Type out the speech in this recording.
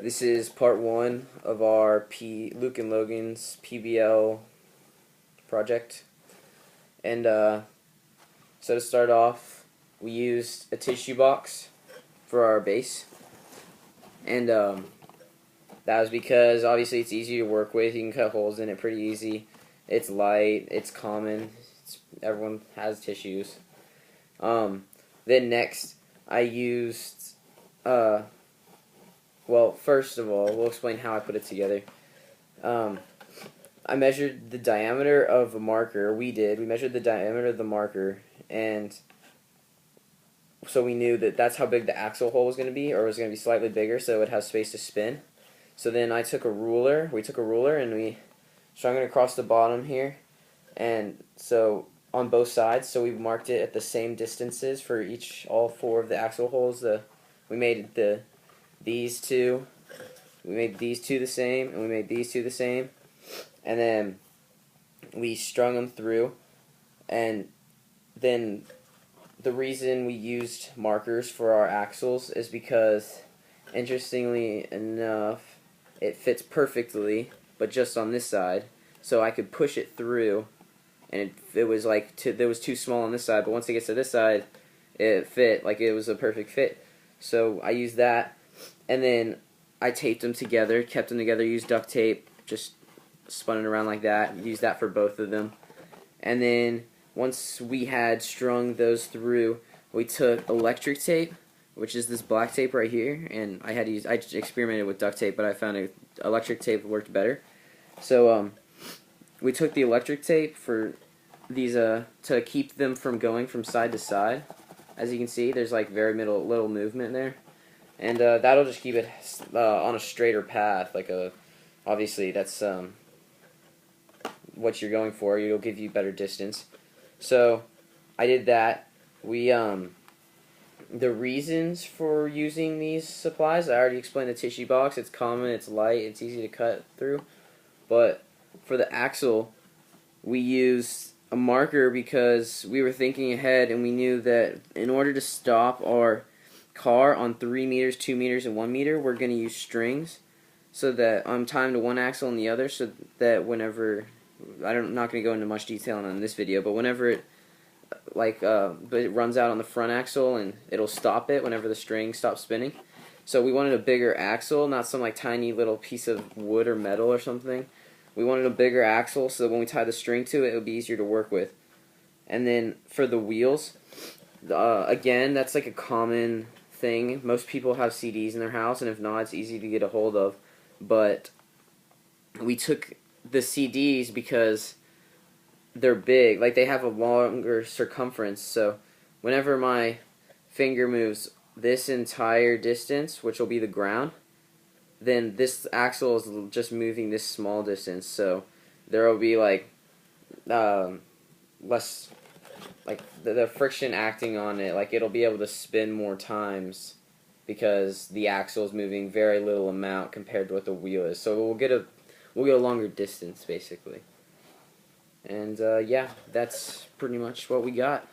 This is part one of our Luke and Logan's PBL project. And so to start off, we used a tissue box for our base. And that was because obviously it's easy to work with. You can cut holes in it pretty easy. It's light, it's common, everyone has tissues. Then next, I used well, first of all, we'll explain how I put it together. I measured the diameter of a marker. We measured the diameter of the marker, and so we knew that that's how big the axle hole was going to be, or it was going to be slightly bigger, so it would have space to spin. So then we took a ruler, and we strung it across the bottom here, and so on both sides, so we marked it at the same distances for all four of the axle holes. We made these two the same, and we made these two the same, and then we strung them through. And then the reason we used markers for our axles is because, interestingly enough, it fits perfectly, but just on this side, so I could push it through, and it was like it was too small on this side, but once it gets to this side, it fit, like it was a perfect fit. So I used that, and then I taped them together, kept them together, used duct tape, just spun it around like that, used that for both of them. And then once we had strung those through, we took electric tape, which is this black tape right here, and I experimented with duct tape, but I found electric tape worked better. So we took the electric tape for these to keep them from going from side to side. As you can see, there's like very little movement there, and that'll just keep it on a straighter path. Obviously that's what you're going for. It'll give you better distance. So I did that. The reasons for using these supplies, I already explained the tissue box. It's common, it's light, it's easy to cut through. But for the axle, we used a marker because we were thinking ahead, and we knew that in order to stop our car on 3 meters, 2 meters, and 1 meter, we're going to use strings, so that I'm timed to one axle and the other, so that whenever, I'm not going to go into much detail on this video, but whenever it runs out on the front axle, and it'll stop it whenever the string stops spinning. So we wanted a bigger axle, not some tiny little piece of wood or metal or something. We wanted a bigger axle so that when we tie the string to it, it would be easier to work with. And then for the wheels, again, that's like a common thing. Most people have CDs in their house, and if not, it's easy to get a hold of. But we took the CDs because they're big, they have a longer circumference, so whenever my finger moves this entire distance, which will be the ground, then this axle is just moving this small distance, so there will be less, the friction acting on it, it'll be able to spin more times because the axle is moving very little amount compared to what the wheel is, so we'll get a longer distance basically. And yeah, that's pretty much what we got.